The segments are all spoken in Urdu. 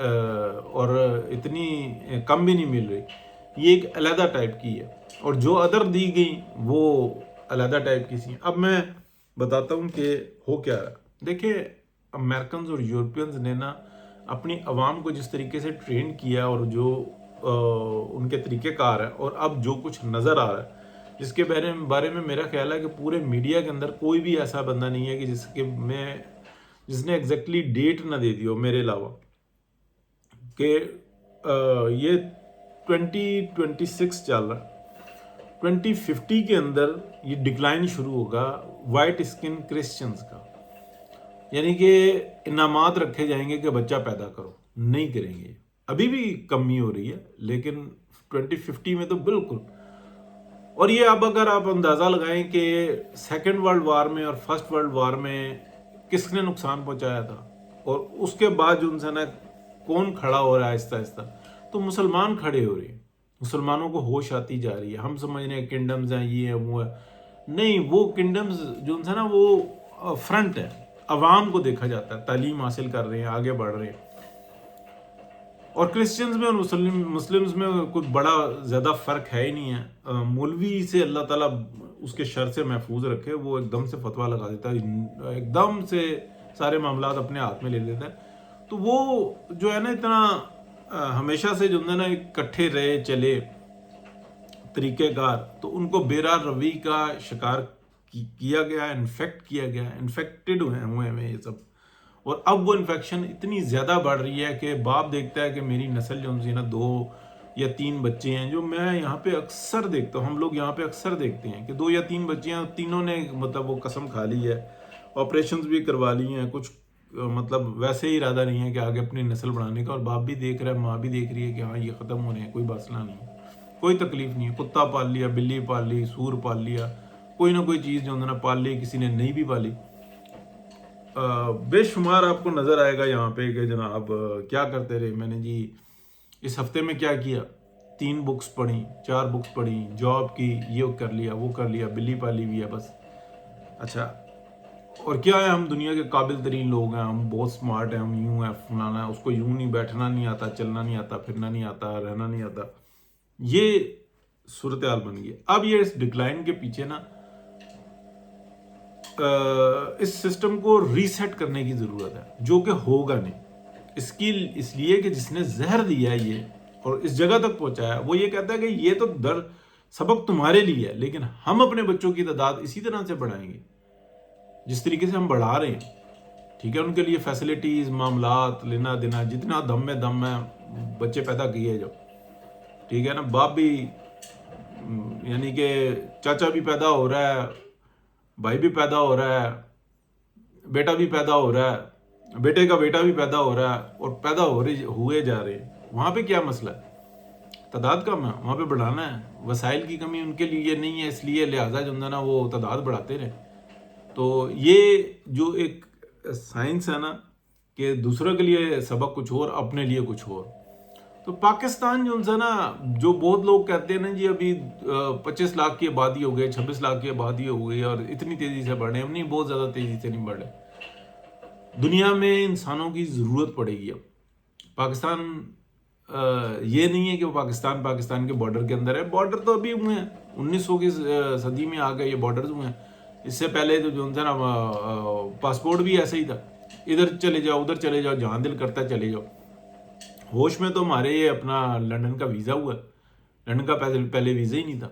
اور اتنی کم بھی نہیں مل رہی، یہ ایک علیحدہ ٹائپ کی ہے، اور جو ادر دی گئی وہ علیحدہ ٹائپ کی سی۔ اب میں بتاتا ہوں کہ ہو کیا رہا۔ دیکھیں امریکنز اور یورپینز نے نا اپنی عوام کو جس طریقے سے ٹرین کیا اور جو ان کے طریقہ کار ہے، اور اب جو کچھ نظر آ رہا ہے، جس کے بارے میں میرا خیال ہے کہ پورے میڈیا کے اندر کوئی بھی ایسا بندہ نہیں ہے کہ جس نے ایگزیکٹلی ڈیٹ نہ دے دی ہو میرے علاوہ، کہ یہ 2026 چل رہا ہے، 2050 کے اندر یہ ڈکلائن شروع ہوگا وائٹ اسکن کرسچنز کا، یعنی کہ انعامات رکھے جائیں گے کہ بچہ پیدا کرو، نہیں کریں گے۔ ابھی بھی کمی ہو رہی ہے لیکن 2050 میں تو بالکل۔ اور یہ اب اگر آپ اندازہ لگائیں کہ سیکنڈ ورلڈ وار میں اور فرسٹ ورلڈ وار میں کس نے نقصان پہنچایا تھا، اور اس کے بعد جو انسان ہے کون کھڑا ہو رہا ہے آہستہ آہستہ، تو مسلمان کھڑے ہو رہے ہیں، مسلمانوں کو ہوش آتی جا رہی ہے۔ ہم سمجھ رہے ہیں کنگڈمز ہیں، یہ ہے وہ ہے، نہیں، وہ کنگڈمز جو ہے نا وہ فرنٹ ہے، عوام کو دیکھا جاتا ہے، تعلیم حاصل کر رہے ہیں، آگے بڑھ رہے ہیں۔ اور کرسچنز میں اور مسلمز میں کوئی بڑا زیادہ فرق ہے ہی نہیں ہے۔ مولوی سے اللہ تعالیٰ اس کے شر سے محفوظ رکھے، وہ ایک دم سے فتویٰ لگا دیتا ہے، ایک دم سے سارے معاملات اپنے ہاتھ میں لے لیتا ہے۔ تو وہ جو ہے نا اتنا ہمیشہ سے جو ہے نا اکٹھے رہے چلے طریقہ کار، تو ان کو بیرار روی کا شکار کیا گیا، انفیکٹ کیا گیا، انفیکٹڈ ہوئے ہیں یہ سب۔ اور اب وہ انفیکشن اتنی زیادہ بڑھ رہی ہے کہ باپ دیکھتا ہے کہ میری نسل جو ہے نا 2 یا 3 بچے ہیں، جو میں یہاں پہ اکثر دیکھتا ہوں، ہم لوگ یہاں پہ اکثر دیکھتے ہیں کہ 2 یا 3 بچے ہیں، تینوں نے مطلب وہ قسم کھا لی ہے، آپریشنز بھی کروا لی ہیں، کچھ مطلب ویسے ہی ارادہ نہیں ہے کہ آگے اپنی نسل بڑھانے کا، اور باپ بھی دیکھ رہا ہے، ماں بھی دیکھ رہی ہے کہ ہاں یہ ختم ہو رہے ہیں، کوئی مسئلہ نہیں ہے، کوئی تکلیف نہیں ہے، کتا پال لیا، بلی پال لی، سور پال لیا، کوئی نہ کوئی چیز جو ہے نا پال لی، کسی نے نہیں بھی پالی۔ بے شمار آپ کو نظر آئے گا یہاں پہ کہ جناب کیا کرتے رہے۔ میں نے جی اس ہفتے میں کیا کیا، 3 بکس پڑھی، 4 بکس پڑھی، جاب کی، یہ کر لیا، وہ کر لیا، بلی پالی ہوئی ہے بس۔ اچھا، اور کیا ہے، ہم دنیا کے قابل ترین لوگ ہیں، ہم بہت سمارٹ ہیں، ہم یوں ہیں، فلانا ہے، اس کو یوں نہیں، بیٹھنا نہیں آتا، چلنا نہیں آتا، پھرنا نہیں آتا، رہنا نہیں آتا۔ یہ صورتحال بن گئی۔ اب یہ اس ڈکلائن کے پیچھے نا اس سسٹم کو ریسیٹ کرنے کی ضرورت ہے، جو کہ ہوگا نہیں۔ اس لیے کہ جس نے زہر دیا ہے یہ اور اس جگہ تک پہنچایا، وہ یہ کہتا ہے کہ یہ تو سبق تمہارے لیے ہے، لیکن ہم اپنے بچوں کی تعداد اسی طرح سے بڑھائیں گے جس طریقے سے ہم بڑھا رہے ہیں، ٹھیک ہے۔ ان کے لیے فیسلٹیز، معاملات، لینا دینا، جتنا دم میں بچے پیدا کیے جاؤ، ٹھیک ہے نا۔ باپ بھی یعنی کہ چاچا بھی پیدا ہو رہا ہے، بھائی بھی پیدا ہو رہا ہے، بیٹا بھی پیدا ہو رہا ہے، بیٹے کا بیٹا بھی پیدا ہو رہا ہے، اور پیدا ہوئے جا رہے ہیں۔ وہاں پہ کیا مسئلہ ہے؟ تعداد کم ہے، وہاں پہ بڑھانا ہے۔ وسائل کی کمی ان کے لیے نہیں ہے، اس لیے لہٰذا جو ہے نا وہ تعداد بڑھاتے رہے۔ تو یہ جو ایک سائنس ہے نا کہ دوسروں کے لیے سبق کچھ اور، اپنے لیے کچھ اور۔ تو پاکستان جو ہے نا، جو بہت لوگ کہتے ہیں نا جی ابھی 25 لاکھ کی آبادی ہو گئی، 26 لاکھ کی آبادی ہو گئی اور اتنی تیزی سے بڑھ رہے ہیں، نہیں، بہت زیادہ تیزی سے نہیں بڑھ رہے۔ دنیا میں انسانوں کی ضرورت پڑے گی اب۔ پاکستان یہ نہیں ہے کہ وہ پاکستان کے بارڈر کے اندر ہے، بارڈر تو ابھی ہوئے ہیں، 1900 کی صدی میں آ گئے یہ بارڈرز ہوئے ہیں۔ اس سے پہلے تو جو ہے نا پاسپورٹ بھی ایسا ہی تھا، ادھر چلے جاؤ، ادھر چلے جاؤ، جہاں دل کرتا ہے چلے جاؤ۔ ہوش میں تو ہمارے یہ اپنا لنڈن کا ویزا ہوا ہے، لنڈن کا پہلے ویزا ہی نہیں تھا،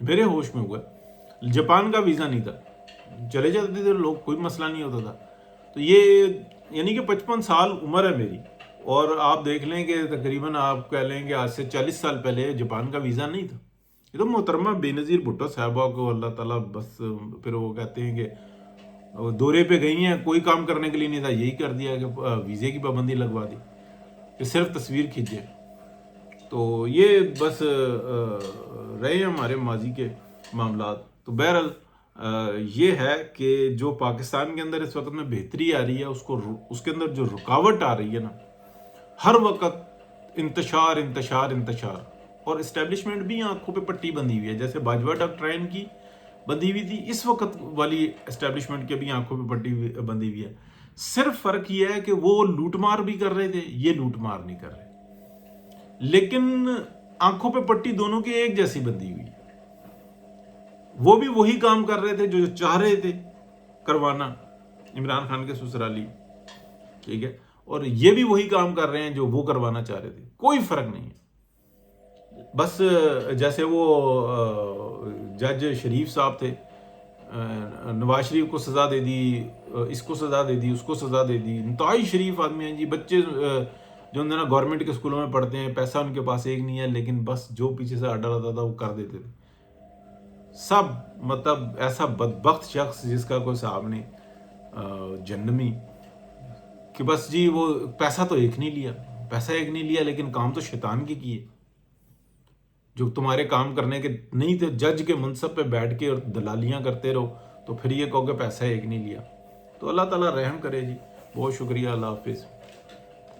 میرے ہوش میں ہوا ہے۔ جاپان کا ویزا نہیں تھا، چلے جاتے تھے لوگ، کوئی مسئلہ نہیں ہوتا تھا۔ تو یہ یعنی کہ 55 سال عمر ہے میری، اور آپ دیکھ لیں کہ تقریباً آپ کہہ لیں کہ آج سے 40 سال پہلے جاپان کا ویزا نہیں تھا۔ یہ تو محترمہ بے نظیر بھٹو صاحبہ کو اللہ تعالیٰ بس، پھر وہ کہتے ہیں کہ دورے پہ گئی ہیں، کوئی کام کرنے کے لیے نہیں تھا، یہی کر دیا کہ ویزے کی پابندی لگوا دی کہ صرف تصویر کھینچے۔ تو یہ بس رہے ہیں ہمارے ماضی کے معاملات۔ تو بہرحال یہ ہے کہ جو پاکستان کے اندر اس وقت میں بہتری آ رہی ہے، اس کے اندر جو رکاوٹ آ رہی ہے نا، ہر وقت انتشار، اور اسٹیبلشمنٹ بھی آنکھوں پہ پٹی بندھی ہوئی ہے، جیسے باجوہ ڈاکٹرائن کی بندھی ہوئی تھی، اس وقت والی اسٹیبلشمنٹ کے بھی آنکھوں پہ پٹی بندھی ہوئی ہے صرف فرق یہ ہے کہ وہ لوٹ مار بھی کر رہے تھے، یہ لوٹ مار نہیں کر رہے، لیکن آنکھوں پہ پٹی دونوں کی ایک جیسی بندھی ہوئی. وہ بھی وہی کام کر رہے تھے جو چاہ رہے تھے کروانا عمران خان کے سسرالی، ٹھیک ہے، اور یہ بھی وہی کام کر رہے ہیں جو وہ کروانا چاہ رہے تھے. کوئی فرق نہیں ہے. بس جیسے وہ جج شریف صاحب تھے، نواز شریف کو سزا دے دی، اس کو سزا دے دی، اس کو سزا دے دی. انتہائی شریف آدمی ہیں جی. بچے جو نا گورنمنٹ کے اسکولوں میں پڑھتے ہیں، پیسہ ان کے پاس ایک نہیں ہے، لیکن بس جو پیچھے سے آرڈر آتا تھا وہ کر دیتے تھے. سب مطلب ایسا بدبخت شخص جس کا کوئی حساب نہیں، جہنمی، کہ بس جی وہ پیسہ تو ایک نہیں لیا، پیسہ ایک نہیں لیا، لیکن کام تو شیطان کی کیے. جو تمہارے کام کرنے کے نہیں تھے، جج کے منصب پہ بیٹھ کے اور دلالیاں کرتے رہو، تو پھر یہ کہو کہ پیسہ ایک نہیں لیا. تو اللہ تعالیٰ رحم کرے جی. بہت شکریہ. اللہ حافظ.